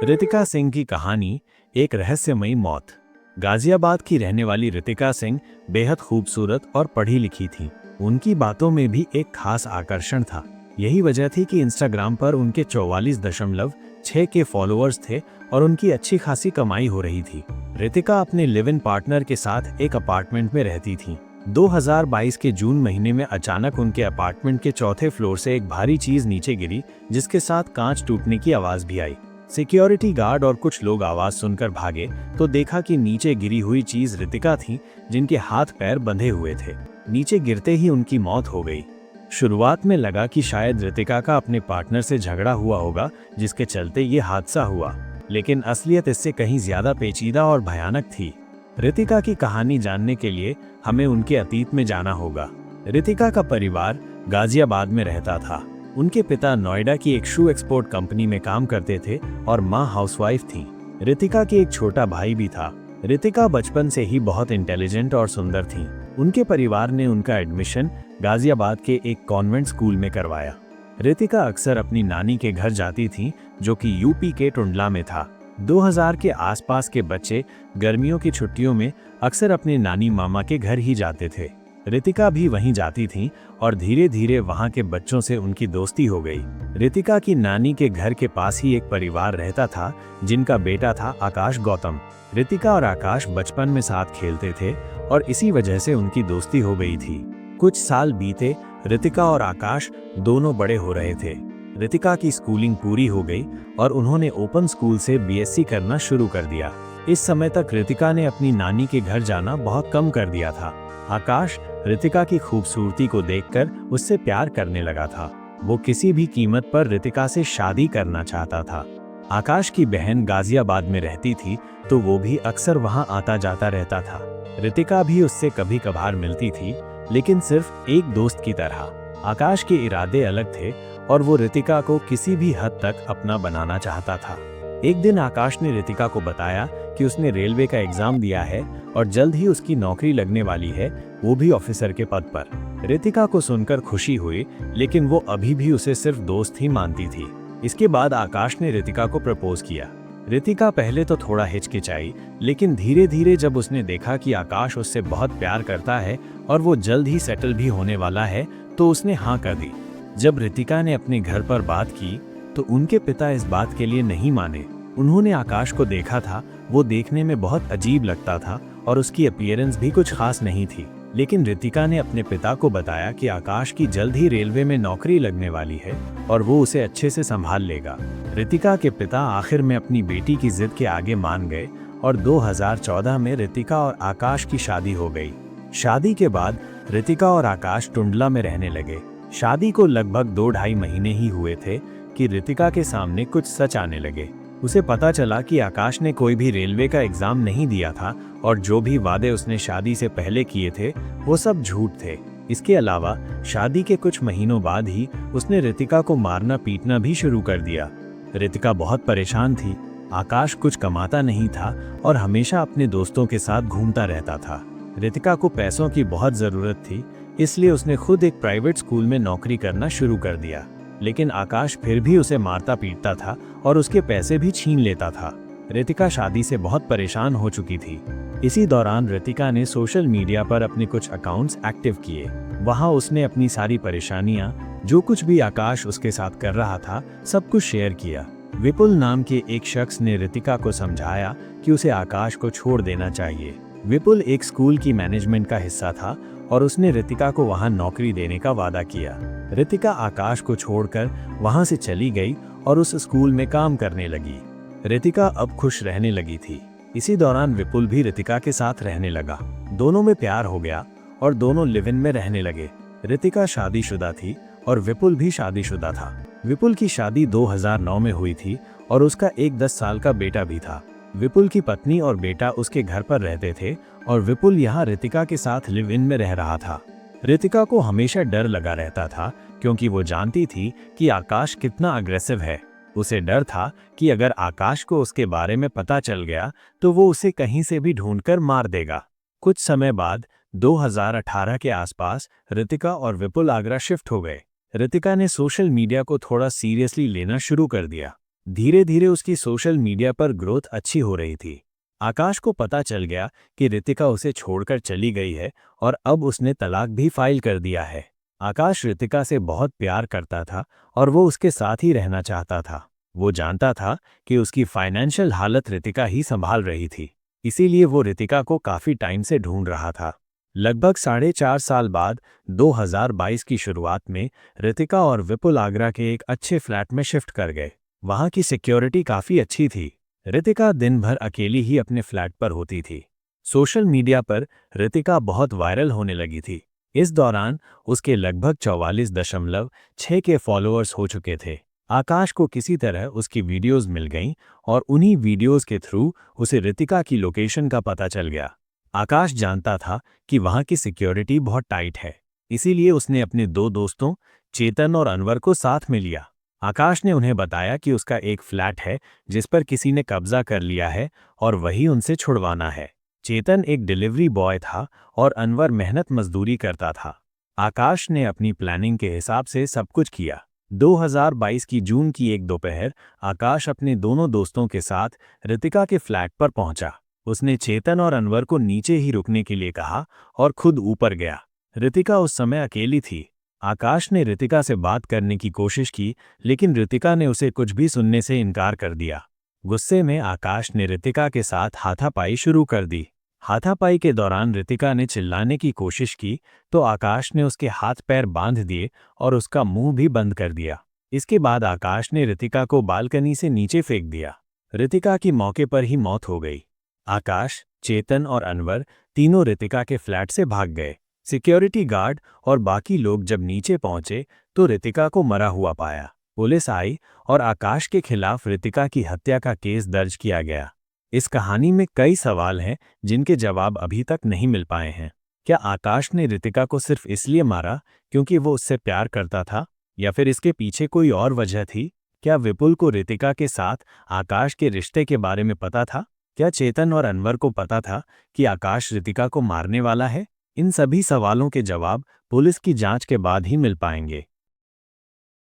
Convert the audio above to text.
रितिका सिंह की कहानी, एक रहस्यमयी मौत। गाजियाबाद की रहने वाली रितिका सिंह बेहद खूबसूरत और पढ़ी लिखी थी। उनकी बातों में भी एक खास आकर्षण था। यही वजह थी कि इंस्टाग्राम पर उनके 44.6 के फॉलोअर्स थे और उनकी अच्छी खासी कमाई हो रही थी। रितिका अपने लिव इन पार्टनर के साथ एक अपार्टमेंट में रहती थी। 2022 के जून महीने में अचानक उनके अपार्टमेंट के चौथे फ्लोर से एक भारी चीज नीचे गिरी, जिसके साथ कांच टूटने की आवाज भी आई। सिक्योरिटी गार्ड और कुछ लोग आवाज सुनकर भागे तो देखा कि नीचे गिरी हुई चीज रितिका थी, जिनके हाथ पैर बंधे हुए थे। नीचे गिरते ही उनकी मौत हो गई। शुरुआत में लगा कि शायद रितिका का अपने पार्टनर से झगड़ा हुआ होगा, जिसके चलते ये हादसा हुआ, लेकिन असलियत इससे कहीं ज्यादा पेचीदा और भयानक थी। रितिका की कहानी जानने के लिए हमें उनके अतीत में जाना होगा। रितिका का परिवार गाजियाबाद में रहता था। उनके पिता नोएडा की एक शू एक्सपोर्ट कंपनी में काम करते थे और मां हाउसवाइफ थीं। रितिका के एक छोटा भाई भी था। रितिका बचपन से ही बहुत इंटेलिजेंट और सुंदर थीं। उनके परिवार ने उनका एडमिशन गाजियाबाद के एक कॉन्वेंट स्कूल में करवाया। रितिका अक्सर अपनी नानी के घर जाती थीं, जो कि यूपी के टुंडला में था। 2000 के आसपास के बच्चे गर्मियों की छुट्टियों में अक्सर अपने नानी मामा के घर ही जाते थे। रितिका भी वहीं जाती थीं और धीरे धीरे वहां के बच्चों से उनकी दोस्ती हो गई। रितिका की नानी के घर के पास ही एक परिवार रहता था, जिनका बेटा था आकाश गौतम। रितिका और आकाश बचपन में साथ खेलते थे और इसी वजह से उनकी दोस्ती हो गई थी। कुछ साल बीते, रितिका और आकाश दोनों बड़े हो रहे थे। रितिका की स्कूलिंग पूरी हो गई और उन्होंने ओपन स्कूल से बीएससी करना शुरू कर दिया। इस समय तक रितिका ने अपनी नानी के घर जाना बहुत कम कर दिया था। आकाश रितिका की खूबसूरती को देखकर उससे प्यार करने लगा था। वो किसी भी कीमत पर रितिका से शादी करना चाहता था। आकाश की बहन गाजियाबाद में रहती थी, तो वो भी अक्सर वहां आता जाता रहता था। रितिका भी उससे कभी कभार मिलती थी, लेकिन सिर्फ एक दोस्त की तरह। आकाश के इरादे अलग थे और वो रितिका को किसी भी हद तक अपना बनाना चाहता था। एक दिन आकाश ने रितिका को बताया कि उसने रेलवे का एग्जाम दिया है और जल्द ही उसकी नौकरी लगने वाली है, वो भी ऑफिसर के पद पर। रितिका को सुनकर खुशी हुई, लेकिन वो अभी भी उसे सिर्फ दोस्त ही मानती थी। इसके बाद आकाश ने रितिका को प्रपोज किया। रितिका पहले तो थोड़ा हिचकिचाई, लेकिन धीरे धीरे जब उसने देखा कि आकाश उससे बहुत प्यार करता है और वो जल्द ही सेटल भी होने वाला है, तो उसने हाँ कर दी। जब रितिका ने अपने घर पर बात की तो उनके पिता इस बात के लिए नहीं माने। उन्होंने आकाश को देखा था, वो देखने में बहुत अजीब लगता था और उसकी अपीयरेंस भी कुछ खास नहीं थी। लेकिन रितिका ने अपने पिता को बताया कि आकाश की जल्द ही रेलवे में नौकरी लगने वाली है और वो उसे अच्छे से संभाल लेगा। रितिका के पिता आखिर में अपनी बेटी की जिद के आगे मान गए और 2014 में रितिका और आकाश की शादी हो गई। शादी के बाद रितिका और आकाश टुंडला में रहने लगे। शादी को लगभग 2-2.5 महीने ही हुए थे कि रितिका के सामने कुछ सच आने लगे। उसे पता चला कि आकाश ने कोई भी रेलवे का एग्जाम नहीं दिया था और जो भी वादे उसने शादी से पहले किए थे वो सब झूठ थे। इसके अलावा शादी के कुछ महीनों बाद ही उसने रितिका को मारना पीटना भी शुरू कर दिया। रितिका बहुत परेशान थी। आकाश कुछ कमाता नहीं था और हमेशा अपने दोस्तों के साथ घूमता रहता था। रितिका को पैसों की बहुत जरूरत थी, इसलिए उसने खुद एक प्राइवेट स्कूल में नौकरी करना शुरू कर दिया। लेकिन आकाश फिर भी उसे मारता पीटता था और उसके पैसे भी छीन लेता था। रितिका शादी से बहुत परेशान हो चुकी थी। इसी दौरान रितिका ने सोशल मीडिया पर अपने कुछ अकाउंट्स एक्टिव किए। वहां उसने अपनी सारी परेशानियां, जो कुछ भी आकाश उसके साथ कर रहा था, सब कुछ शेयर किया। विपुल नाम के एक शख्स ने रितिका को समझाया कि उसे आकाश को छोड़ देना चाहिए। विपुल एक स्कूल की मैनेजमेंट का हिस्सा था और उसने रितिका को वहां नौकरी देने का वादा किया। रितिका आकाश को छोड़कर वहां से चली गई और उस स्कूल में काम करने लगी। रितिका अब खुश रहने लगी थी। इसी दौरान विपुल भी रितिका के साथ रहने लगा। दोनों में प्यार हो गया और दोनों लिव इन में रहने लगे। रितिका शादीशुदा थी और विपुल भी शादीशुदा था। विपुल की शादी 2009 में हुई थी और उसका एक 10 साल का बेटा भी था। विपुल की पत्नी और बेटा उसके घर पर रहते थे और विपुल यहाँ रितिका के साथ लिव इन में रह रहा था। रितिका को हमेशा डर लगा रहता था, क्योंकि वो जानती थी कि आकाश कितना अग्रेसिव है। उसे डर था कि अगर आकाश को उसके बारे में पता चल गया तो वो उसे कहीं से भी ढूंढकर मार देगा। कुछ समय बाद 2018 के आसपास रितिका और विपुल आगरा शिफ्ट हो गए। रितिका ने सोशल मीडिया को थोड़ा सीरियसली लेना शुरू कर दिया। धीरे धीरे उसकी सोशल मीडिया पर ग्रोथ अच्छी हो रही थी। आकाश को पता चल गया कि रितिका उसे छोड़कर चली गई है और अब उसने तलाक भी फाइल कर दिया है। आकाश रितिका से बहुत प्यार करता था और वो उसके साथ ही रहना चाहता था। वो जानता था कि उसकी फाइनेंशियल हालत रितिका ही संभाल रही थी, इसीलिए वो रितिका को काफी टाइम से ढूंढ रहा था। लगभग 4.5 साल बाद 2022 की शुरुआत में रितिका और विपुल आगरा के एक अच्छे फ्लैट में शिफ्ट कर गए। वहां की सिक्योरिटी काफी अच्छी थी। रितिका दिन भर अकेली ही अपने फ्लैट पर होती थी। सोशल मीडिया पर रितिका बहुत वायरल होने लगी थी। इस दौरान उसके लगभग 44.6 के फॉलोअर्स हो चुके थे। आकाश को किसी तरह उसकी वीडियोस मिल गईं और उन्हीं वीडियोस के थ्रू उसे रितिका की लोकेशन का पता चल गया। आकाश जानता था कि वहां की सिक्योरिटी बहुत टाइट है, इसीलिए उसने अपने दो दोस्तों चेतन और अनवर को साथ में लिया। आकाश ने उन्हें बताया कि उसका एक फ्लैट है जिस पर किसी ने कब्जा कर लिया है और वही उनसे छुड़वाना है। चेतन एक डिलीवरी बॉय था और अनवर मेहनत मजदूरी करता था। आकाश ने अपनी प्लानिंग के हिसाब से सब कुछ किया। 2022 की जून की एक दोपहर आकाश अपने दोनों दोस्तों के साथ रितिका के फ्लैट पर पहुंचा। उसने चेतन और अनवर को नीचे ही रुकने के लिए कहा और खुद ऊपर गया। रितिका उस समय अकेली थी। आकाश ने रितिका से बात करने की कोशिश की, लेकिन रितिका ने उसे कुछ भी सुनने से इनकार कर दिया। गुस्से में आकाश ने रितिका के साथ हाथापाई शुरू कर दी। हाथापाई के दौरान रितिका ने चिल्लाने की कोशिश की तो आकाश ने उसके हाथ पैर बांध दिए और उसका मुंह भी बंद कर दिया। इसके बाद आकाश ने रितिका को बालकनी से नीचे फेंक दिया। रितिका की मौके पर ही मौत हो गई। आकाश, चेतन और अनवर तीनों रितिका के फ्लैट से भाग गए। सिक्योरिटी गार्ड और बाकी लोग जब नीचे पहुंचे तो रितिका को मरा हुआ पाया। पुलिस आई और आकाश के खिलाफ रितिका की हत्या का केस दर्ज किया गया। इस कहानी में कई सवाल हैं जिनके जवाब अभी तक नहीं मिल पाए हैं। क्या आकाश ने रितिका को सिर्फ इसलिए मारा क्योंकि वो उससे प्यार करता था, या फिर इसके पीछे कोई और वजह थी? क्या विपुल को रितिका के साथ आकाश के रिश्ते के बारे में पता था? क्या चेतन और अनवर को पता था कि आकाश रितिका को मारने वाला है? इन सभी सवालों के जवाब पुलिस की जांच के बाद ही मिल पाएंगे।